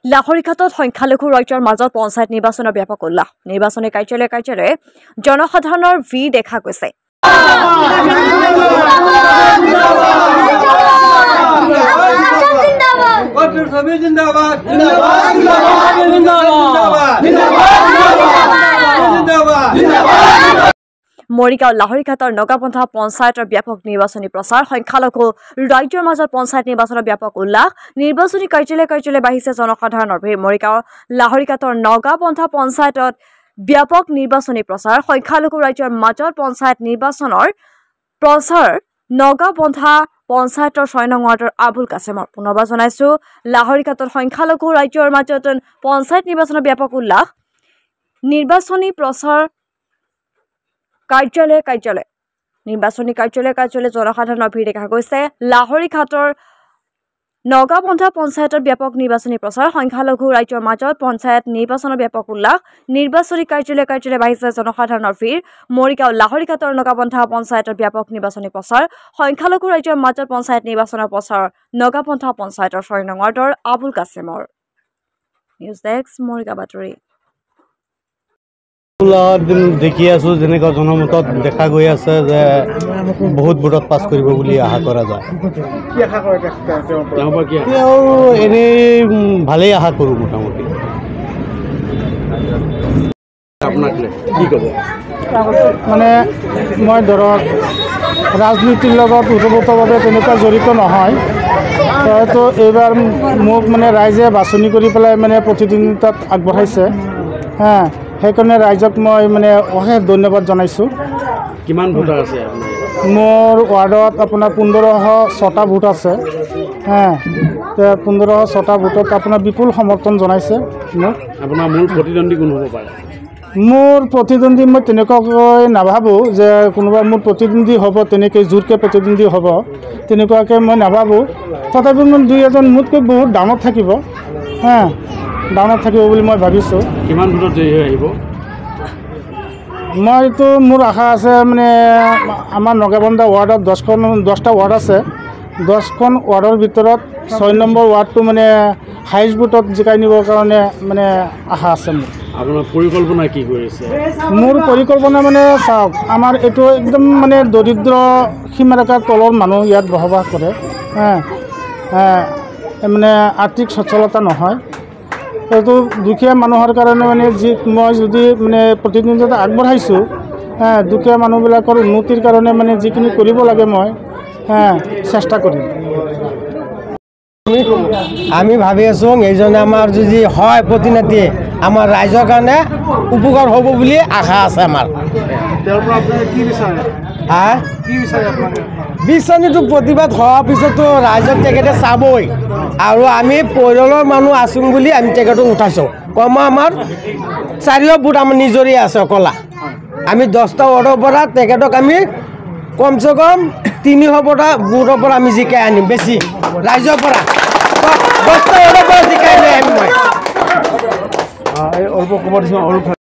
লাহৰীঘাটত সংখ্যালঘু ৰাজ্যৰ মাজত পঞ্চায়ত নিৰ্বাচনৰ ব্যাপক উল্লাস নিৰ্বাচনী কাৰ্যালয়ে জনসাধাৰণৰ ভিৰ দেখা গৈছে। মৰিগাঁও লাহৰীঘাটৰ নগাপন্থা পঞ্চায়তৰ ব্যাপক নিৰ্বাচনী প্ৰচাৰ সংখ্যালঘু ৰাজ্যৰ মাজত পঞ্চায়ত নিৰ্বাচনৰ ব্যাপক উল্লাস নিৰ্বাচনী কাৰ্যালয়ে বাঢ়িছে জনসাধাৰণৰ ভিৰ। মৰিগাঁও লাহৰীঘাটৰ নগাপন্থা পঞ্চায়তত ব্যাপক নিৰ্বাচনী প্ৰচাৰ সংখ্যালঘু ৰাজ্যৰ মাজত পঞ্চায়ত নিৰ্বাচনৰ প্ৰচাৰ নগাপন্থা পঞ্চায়তৰ ৬ নং ৱাৰ্ডৰ আবুল কাছেমৰ পুনৰবাৰ জনাইছো লাহৰীঘাটত সংখ্যালঘু ৰাজ্যৰ মাজত পঞ্চায়ত নিৰ্বাচনৰ ব্যাপক উল্লাস নিৰ্বাচনী প্ৰচাৰ কাৰ্যালয়ে নিৰ্বাচনী কাৰ্যালয়ে জনসাধাৰণৰ ভিৰ দেখা গৈছে। লাহৰীঘাটৰ নগাপন্থা পঞ্চায়তৰ ব্যাপক নিৰ্বাচনী প্ৰচাৰ সংখ্যালঘু ৰাজ্যৰ মাজত পঞ্চায়ত নিৰ্বাচনৰ ব্যাপক উল্লাস নিৰ্বাচনী কাৰ্যালয়ে বাঢ়িছে জনসাধাৰণৰ ভিৰ। মৰিগাঁও লাহৰীঘাটৰ নগাপন্থা পঞ্চায়তৰ ব্যাপক নিৰ্বাচনী প্ৰচাৰ সংখ্যালঘু ৰাজ্যৰ মাজত পঞ্চায়ত নিৰ্বাচনৰ প্ৰচাৰ নগাপন্থা পঞ্চায়তৰ ৬ নং ৱাৰ্ডৰ আবুল কাছেমৰ। নিউজ ডেস্ক মৰিগাঁও বাতৰি। দেখি আছো যেনেকুৱা জনমতত দেখা গৈ আছে যে বহুত ভোটত পাছ কৰিব বুলি আশা কৰা যায়। তেওঁ এনেই ভালেই আশা কৰোঁ মোটামুটি। মানে মই ধৰক ৰাজনীতিৰ লগত ওতপ্ৰোতভাৱে তেনেকুৱা জড়িত নহয়, হয়তো এইবাৰ মোক মানে ৰাইজে বাছনি কৰি পেলাই মানে প্ৰতিদ্বন্দ্বিতাত আগবঢ়াইছে। সেইকাৰণে ৰাইজক মই মানে অশেষ ধন্যবাদ জনাইছোঁ। কিমান ভোটাৰ আছে মোৰ ৱাৰ্ডত আপোনাৰ 1506টা ভোট আছে। 1506টা ভোটত আপোনাৰ বিপুল সমৰ্থন জনাইছে মোক। আপোনাৰ মূল প্ৰতিদ্বন্দ্বী কোন হ'ব পাৰে? মোৰ প্ৰতিদ্বন্দ্বী মই তেনেকুৱাকৈ নাভাবোঁ যে কোনোবা মোৰ প্ৰতিদ্বন্দ্বী হ'ব, তেনেকৈ জোৰকৈ প্ৰতিদ্বন্দ্বী হ'ব তেনেকুৱাকৈ মই নাভাবোঁ। তথাপিও মই 2-এজন মোতকৈ বহুত ডাঙৰ থাকিব ডাঙৰ থাকিব বুলি মই ভাবিছোঁ। কিমান ভোটত জয়ী হৈ আহিব? মইতো মোৰ আশা আছে মানে আমাৰ নগাপন্থা ৱাৰ্ডত 10টা ৱাৰ্ড আছে। 10খন ৱাৰ্ডৰ ভিতৰত 6 নম্বৰ ৱাৰ্ডটো মানে হাইষ্ট ভোটত জিকাই নিবৰ কাৰণে মানে আশা আছে মোৰ। আপোনাৰ পৰিকল্পনা কি কৰিছে? মোৰ পৰিকল্পনা মানে চাওক, আমাৰ এইটো একদম মানে দৰিদ্ৰ সীমাৰেখাৰ তলৰ মানুহ ইয়াত বসবাস কৰে। মানে আৰ্থিক সচ্ছলতা নহয়, এইটো দুখীয়া মানুহৰ কাৰণে মানে মই যদি মানে প্ৰতিদ্বন্দ্বিতা আগবঢ়াইছোঁ, দুখীয়া মানুহবিলাকৰ উন্নতিৰ কাৰণে মানে যিখিনি কৰিব লাগে মই চেষ্টা কৰিম। আমি ভাবি আছোঁ এইজনে আমাৰ যদি হয় প্ৰতিনিধি আমাৰ ৰাইজৰ কাৰণে উপকাৰ হ'ব বুলি আশা আছে আমাৰ। বিচাৰটো প্ৰতিবাদ হোৱাৰ পিছতো ৰাইজক তেখেতে চাবই, আৰু আমি পৰিয়ালৰ মানুহ আছোঁ বুলি আমি তেখেতক উঠাইছোঁ। কম আমাৰ 4 ভোট আমাৰ নিজৰে আছে অকলা। আমি 10টা ৱাৰ্ডৰ পৰা তেখেতক আমি কমচে কম 300টা ভোটৰ পৰা আমি জিকাই আনিম, বেছি ৰাইজৰ পৰা 10টা ৱাৰ্ডৰ পৰা জিকাই লৈ আহিম মই।